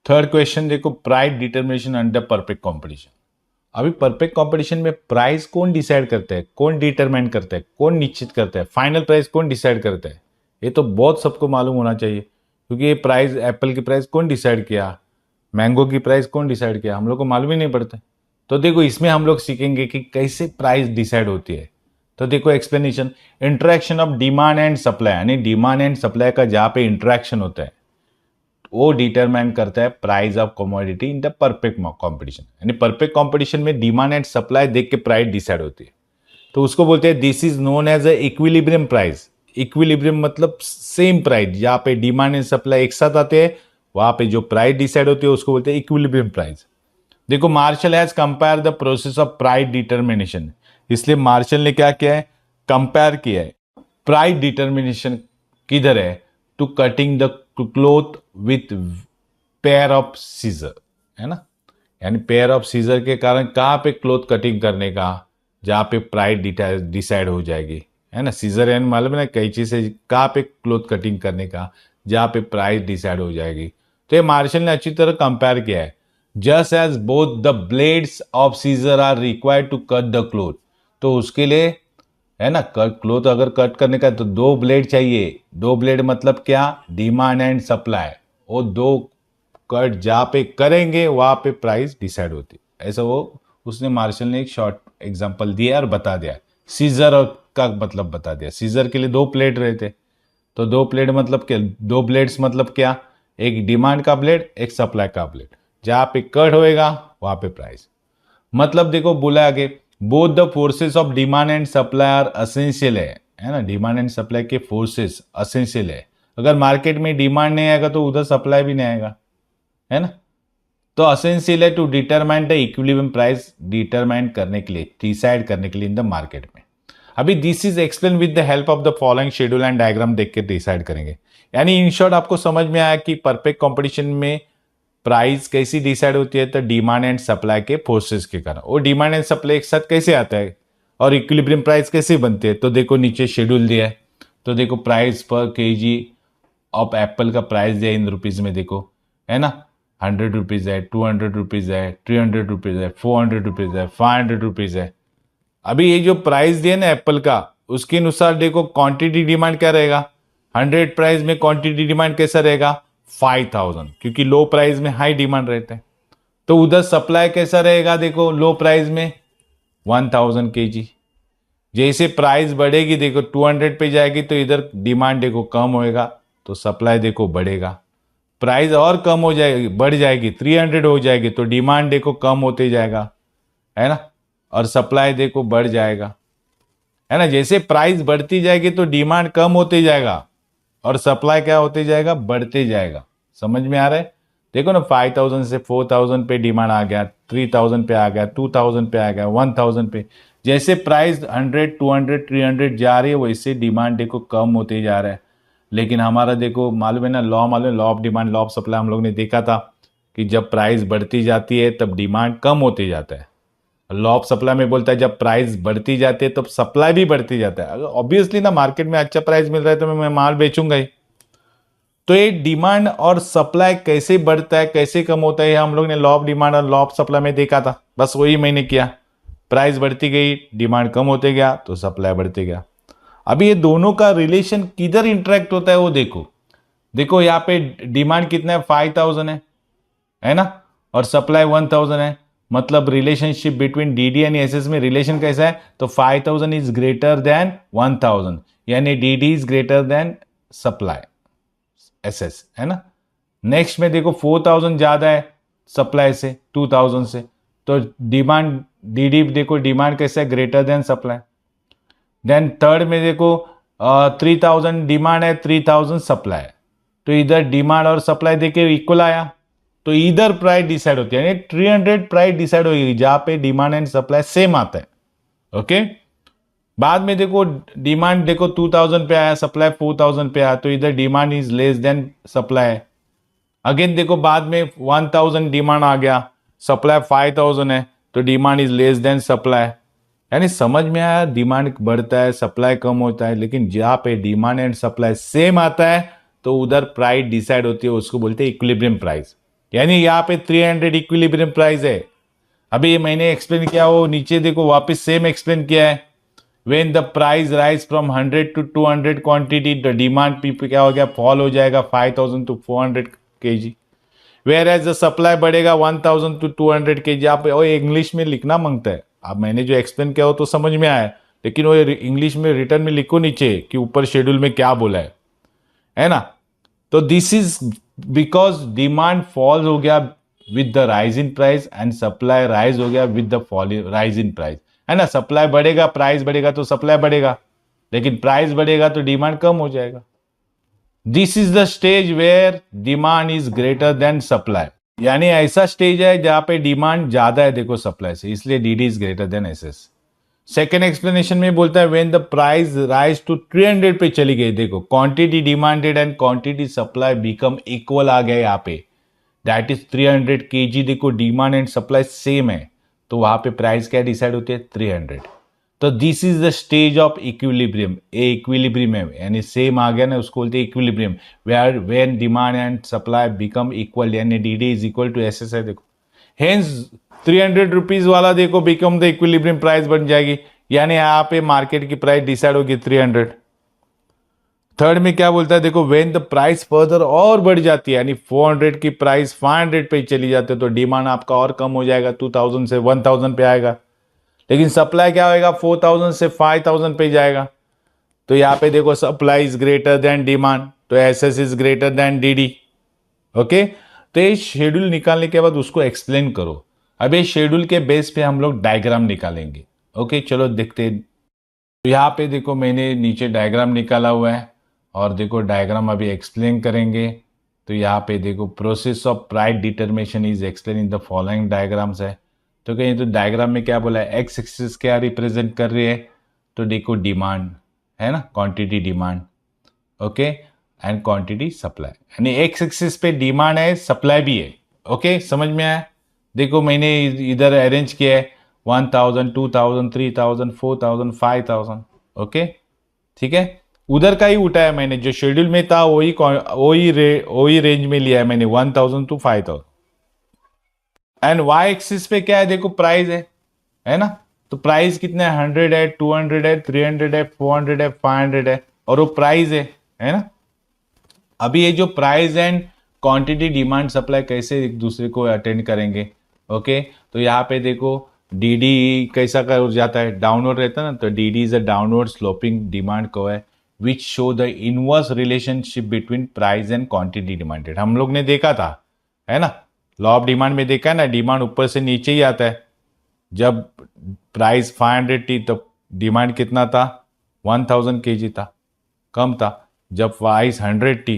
Third question देखो, price determination under perfect competition. अभी perfect competition में प्राइस कौन डिसाइड करता है, कौन डिटरमाइन करता है, कौन निश्चित करता है, फाइनल प्राइस कौन डिसाइड करता है? ये तो बहुत सबको मालूम होना चाहिए, क्योंकि ये प्राइस, एप्पल की प्राइस कौन डिसाइड किया, मैंगो की प्राइस कौन डिसाइड किया, हम लोग को मालूम ही नहीं पड़ता। तो देखो इसमें हम लोग सीखेंगे कि कैसे प्राइस डिसाइड होती है। तो देखो explanation, interaction of demand and supply, यानी डिमांड एंड सप्लाई का जहाँ पे इंटरेक्शन होता है वो डिटरमाइन करता है price of commodity in the perfect competition. यानी परफेक्ट कंपटीशन में डिमांड एंड सप्लाई देख के प्राइस डिसाइड होती है, तो उसको बोलते हैं this is known as a equilibrium price. Equilibrium मतलब सेम प्राइस, जहाँ पे डिमांड एंड सप्लाई एक साथ आते हैं वहां पे जो प्राइस डिसाइड होती है उसको बोलते हैं इक्विलिब्रियम प्राइस। देखो Marshall has compare the process of price determination, इसलिए मार्शल ने क्या किया है, कंपेयर किया है प्राइस डिटर्मिनेशन किधर है, to cutting the cloth with pair of scissor, है ना। यानी पेयर ऑफ सीजर के कारण कहाँ पे क्लोथ कटिंग करने का, जहाँ पे प्राइस डिसाइड हो जाएगी, है ना। सीजर यानी मालूम है ना, कैंची से कहाँ पे क्लोथ कटिंग करने का, जहाँ पे प्राइस डिसाइड हो जाएगी। तो ये मार्शल ने अच्छी तरह कंपेयर किया है। Just as both the blades of scissor are required to cut the cloth, तो उसके लिए, है ना, कट क्लोथ अगर कट करने का तो दो ब्लेड चाहिए। दो ब्लेड मतलब क्या, डिमांड एंड सप्लाई, वो दो कट जहाँ पे करेंगे वहां पे प्राइस डिसाइड होती, ऐसा वो उसने मार्शल ने एक शॉर्ट एग्जांपल दिया और बता दिया। सीजर का मतलब बता दिया, सीजर के लिए दो प्लेट रहते, तो दो प्लेट मतलब क्या, दो ब्लेड्स मतलब क्या, एक डिमांड का ब्लेड एक सप्लाई का ब्लेड, जहाँ पे कट होएगा वहां पे प्राइस। मतलब देखो बोला आगे, both the forces of demand and supply are essential है ना। डिमांड एंड सप्लाई के फोर्सेस असेंशियल है। अगर मार्केट में डिमांड नहीं आएगा तो उधर सप्लाई भी नहीं आएगा, है ना। तो असेंशियल है to determine the equilibrium price, determine करने के लिए, डिसाइड करने के लिए इन द मार्केट में। अभी this is explain with the help of the following schedule and diagram देख के डिसाइड करेंगे। यानी इन शॉर्ट आपको समझ में आया कि परफेक्ट कंपटीशन में प्राइस कैसी डिसाइड होती है, तो डिमांड एंड सप्लाई के फोर्सेस के कारण। वो डिमांड एंड सप्लाई एक साथ कैसे आता है और इक्विलिब्रियम प्राइस कैसे बनते हैं, तो देखो नीचे शेड्यूल दिया है। तो देखो प्राइस पर केजी ऑफ एप्पल का प्राइस दिया इन रुपीज में, देखो, है ना। 100 रुपीज है, 200 रुपीज है, 300 रुपीज है, 400 रुपीज है, 500 रुपीज है। अभी ये जो प्राइस दिया ना एप्पल का, उसके अनुसार देखो क्वांटिटी डिमांड क्या रहेगा। 100 प्राइस में क्वांटिटी डिमांड कैसा रहेगा, 5000, क्योंकि लो प्राइस में हाई डिमांड रहता है। तो उधर सप्लाई कैसा रहेगा, देखो लो प्राइस में 1000 केजी। जैसे प्राइस बढ़ेगी देखो 200 पे जाएगी तो इधर डिमांड देखो कम होएगा, तो सप्लाई देखो बढ़ेगा। प्राइस और कम हो जाएगी, बढ़ जाएगी, 300 हो जाएगी तो डिमांड देखो कम होते जाएगा, है ना, और सप्लाई देखो बढ़ जाएगा, है ना। जैसे प्राइस बढ़ती जाएगी तो डिमांड कम होते जाएगा और सप्लाई क्या होते जाएगा, बढ़ते जाएगा। समझ में आ रहा है? देखो ना, 5000 से 4000 पे डिमांड आ गया, 3000 पे आ गया, 2000 पे आ गया, 1000 पे। जैसे प्राइस 100, 200, 300 जा रही है वैसे डिमांड देखो कम होते जा रहा है। लेकिन हमारा देखो मालूम है ना, लॉ मालूम है, law of demand, law of supply हम लोग ने देखा था कि जब प्राइस बढ़ती जाती है तब डिमांड कम होते जाता है। लॉ ऑफ सप्लाई में बोलता है जब प्राइस बढ़ती जाती है तब सप्लाई भी बढ़ती जाता है। अगर ऑब्वियसली ना मार्केट में अच्छा प्राइस मिल रहा है तो मैं माल बेचूंगा ही। तो ये डिमांड और सप्लाई कैसे बढ़ता है कैसे कम होता है, हम लोग ने लॉ ऑफ डिमांड और लॉ ऑफ सप्लाई में देखा था, बस वही मैंने किया। प्राइस बढ़ती गई, डिमांड कम होते गया तो सप्लाई बढ़ते गया। अभी ये दोनों का रिलेशन किधर इंटरेक्ट होता है वो देखो। देखो यहाँ पे डिमांड कितना है, 5000 है ना, और सप्लाई 1000 है। मतलब relationship between DD and SS में रिलेशन कैसा है, तो 5000 इज ग्रेटर देन 1000, यानी DD is greater than supply SS, है ना। नेक्स्ट में देखो 4000 ज्यादा है सप्लाई से 2000 से, तो डिमांड डीडी देखो डिमांड कैसा है, greater than supply. Then third में देखो 3000 डिमांड है, 3000 सप्लाई है, तो इधर डिमांड और सप्लाई देखिए इक्वल आया, तो इधर प्राइस डिसाइड होती है, यानी 300 प्राइस डिसाइड होगी जहां पे डिमांड एंड सप्लाई सेम आता है। ओके, बाद में देखो डिमांड देखो 2000 पे आया, सप्लाई 4000 पे आया, तो इधर demand is less than supply. Again देखो बाद में 1000 डिमांड आ गया, सप्लाई 5000 है, तो demand is less than supply. यानी समझ में आया, डिमांड बढ़ता है सप्लाई कम होता है, लेकिन जहां पे डिमांड एंड सप्लाई सेम आता है तो उधर प्राइस डिसाइड होती है, उसको बोलते हैं इक्विलिब्रियम प्राइस। यानी यहाँ पे 300 इक्विलिब्रियम प्राइस है। अभी ये मैंने एक्सप्लेन किया, वो नीचे देखो वापस सेम एक्सप्लेन किया है। When the price rise from 100 to 200 quantity, the demand पे क्या हो गया, फॉल हो जाएगा 5000 to 400 kg। Whereas the supply बढ़ेगा 1000 to 200 kg। आप वो इंग्लिश में लिखना मांगता है, अब मैंने जो एक्सप्लेन किया वो तो समझ में आया, लेकिन वो इंग्लिश में रिटर्न में लिखो नीचे कि ऊपर शेड्यूल में क्या बोला है ना। तो this is because demand fall हो गया with the rise in price and supply rise हो गया with the fall rise in price, है ना। सप्लाई बढ़ेगा, प्राइस बढ़ेगा तो सप्लाई बढ़ेगा, लेकिन प्राइस बढ़ेगा तो डिमांड कम हो जाएगा। This is the stage where demand is greater than supply. यानी ऐसा स्टेज है जहां पे डिमांड ज्यादा है देखो सप्लाई से, इसलिए DD is greater than SS. Second explanation में बोलता है when the price rise to 300 पे चली गई, देखो quantity demanded and quantity supply become equal आ गया यहाँ पे, दैट इज 300 kg। देखो डिमांड एंड सप्लाई सेम है, तो वहां पे प्राइस क्या डिसाइड होती है, 300। तो this is the stage of equilibrium. A equilibrium है, यानी सेम आ गया ना, उसको बोलते हैं equilibrium, where when demand and supply become equal, यानी DD is equal to SS है। देखो हेंस 300 रुपीज वाला देखो बिकम द इक्विलिब्रियम प्राइस बन जाएगी, यानी यहाँ पे मार्केट की प्राइस डिसाइड होगी 300। थर्ड में क्या बोलता है, देखो व्हेन द प्राइस फर्दर और बढ़ जाती है, यानी 400 की प्राइस 500 पे चली जाती है, तो डिमांड आपका और कम हो जाएगा, 2000 से 1000 पे आएगा, लेकिन सप्लाई क्या होएगा, 4000 से 5000 पे जाएगा। तो यहाँ पे देखो supply is greater than demand, तो SS is greater than DD. Okay, तो ये शेड्यूल निकालने के बाद उसको एक्सप्लेन करो। अब ये शेड्यूल के बेस पे हम लोग डायग्राम निकालेंगे। ओके चलो देखते हैं। तो यहाँ पे देखो मैंने नीचे डायग्राम निकाला हुआ है, और देखो डायग्राम अभी एक्सप्लेन करेंगे। तो यहाँ पे देखो process of price determination is explain in the following diagrams है। तो कहीं तो डायग्राम में क्या बोला है, एक्स एक्सिस क्या रिप्रेजेंट कर रही है, तो देखो डिमांड है ना, quantity demand, okay, and quantity supply, यानी एक्स एक्सिस पे डिमांड है, सप्लाई भी है। ओके समझ में आया। देखो मैंने इधर अरेंज किया है 1000 2000 3000 4000 5000। ओके ठीक है, उधर का ही उठाया मैंने, जो शेड्यूल में था वही रेंज में लिया है मैंने, 1000 to 5000। एंड वाई एक्सिस पे क्या है, देखो प्राइस है ना। तो प्राइस कितने है, 100 है, 200 है, 300 है, 400 है, 500 है, और वो प्राइस है ना। अभी ये जो price and quantity demand supply कैसे एक दूसरे को अटेंड करेंगे। ओके, तो यहाँ पे देखो डीडी कैसा कर जाता है, डाउनवर्ड रहता है ना, तो DD is a downward sloping demand curve है which show the inverse relationship between price and quantity demanded. हम लोग ने देखा था, है ना, लॉ ऑफ डिमांड में देखा है ना, डिमांड ऊपर से नीचे ही आता है। जब प्राइस 500 थी तो डिमांड कितना था, 1000 kg था, कम था। जब प्राइस 100 थी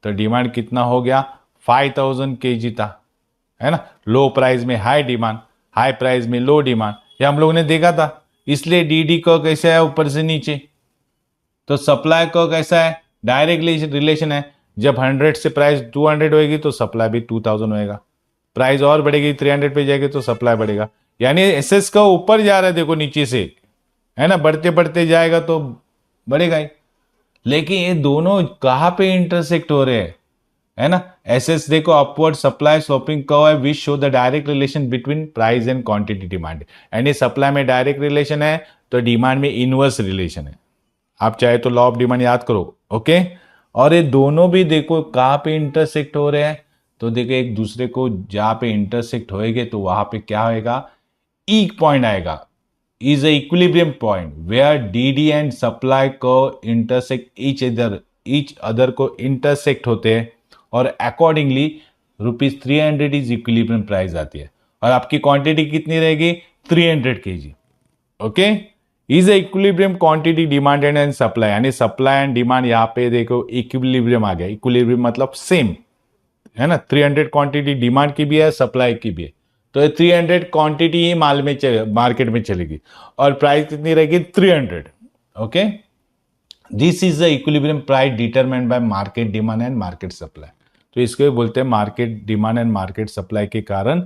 तो डिमांड कितना हो गया, 5000 kg था, है ना। लो प्राइस में हाई डिमांड, हाई प्राइस में लो डिमांड, ये हम लोग ने देखा था। इसलिए डीडी को कैसे है, ऊपर से नीचे। तो सप्लाई को कैसा है, डायरेक्ट रिलेशन है। जब 100 से प्राइस 200 होएगी तो सप्लाई भी 2000 होएगा, प्राइस और बढ़ेगी 300 पे जाएगी तो सप्लाई बढ़ेगा, यानी एसएस का ऊपर जा रहा है देखो नीचे से, है ना, बढ़ते बढ़ते जाएगा तो बढ़ेगा ही। लेकिन ये दोनों कहाँ पे इंटरसेक्ट हो रहे हैं, है ना। एसएस देखो अपवर्ड सप्लाई स्लोपिंग कर्व है which show the direct relation between price and quantity demand, यानी सप्लाई में डायरेक्ट रिलेशन है तो डिमांड में इनवर्स रिलेशन है। आप चाहे तो लॉ ऑफ डिमांड याद करो। ओके, और ये दोनों भी देखो कहाँ पे इंटरसेक्ट हो रहे हैं, तो देखो एक दूसरे को जहां पे इंटरसेक्ट होएंगे तो वहां पे क्या होएगा, ई पॉइंट आएगा, is a equilibrium point where DD and supply को इंटरसेक्ट ईच अदर को इंटरसेक्ट होते हैं, और अकॉर्डिंगली ₹300 इज इक्विलिब्रियम प्राइस आती है, और आपकी क्वांटिटी कितनी रहेगी, 300 kg। Okay, is a equilibrium quantity demanded and supply, यानी सप्लाई एंड डिमांड यहाँ पे देखो इक्विलिब्रियम आ गया। इक्विलिब्रियम मतलब सेम, है ना, 300 क्वांटिटी डिमांड की भी है, सप्लाई की भी है, तो 300 क्वांटिटी ही मार्केट में चलेगी, और प्राइस कितनी रहेगी, 300। Okay, this is the equilibrium price determined by market demand and market supply. तो इसको बोलते हैं market demand and market supply के कारण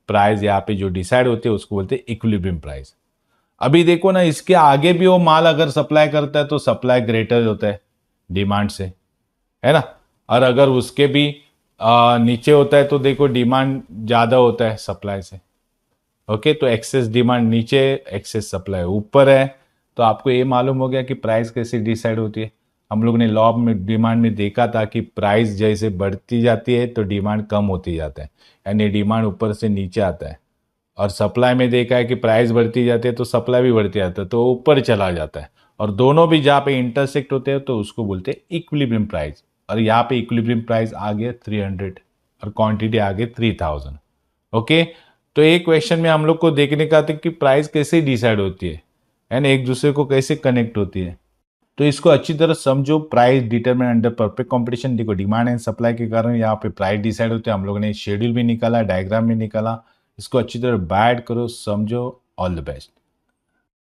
प्राइस यहाँ पे जो डिसाइड होते हैं उसको बोलते हैं इक्विलिब्रियम प्राइस। अभी देखो ना, इसके आगे भी वो माल अगर सप्लाई करता है तो सप्लाई ग्रेटर होता है डिमांड से, है ना। और अगर उसके भी नीचे होता है तो देखो डिमांड ज़्यादा होता है सप्लाई से। ओके, तो एक्सेस डिमांड नीचे, एक्सेस सप्लाई ऊपर है। तो आपको ये मालूम हो गया कि प्राइस कैसे डिसाइड होती है। हम लोग ने लॉ में डिमांड में देखा था कि प्राइस जैसे बढ़ती जाती है तो डिमांड कम होती जाता है, यानी डिमांड ऊपर से नीचे आता है। और सप्लाई में देखा है कि प्राइस बढ़ती जाती है तो सप्लाई भी बढ़ती जाता है, तो ऊपर चला जाता है। और दोनों भी जहाँ पे इंटरसेक्ट होते हैं तो उसको बोलते हैं इक्विलिब्रियम प्राइस। और यहाँ पे इक्विलिब्रियम प्राइस आ गया 300 और क्वांटिटी आ गई 3000। ओके, तो एक क्वेश्चन में हम लोग को देखने का था कि प्राइस कैसे डिसाइड होती है एंड एक दूसरे को कैसे कनेक्ट होती है। तो इसको अच्छी तरह समझो। Price determine under perfect competition. देखो डिमांड एंड सप्लाई के कारण यहाँ पे प्राइस डिसाइड होते हैं। हम लोगों ने शेड्यूल भी निकाला, डायग्राम भी निकाला। इसको अच्छी तरह बैड करो, समझो। All the best.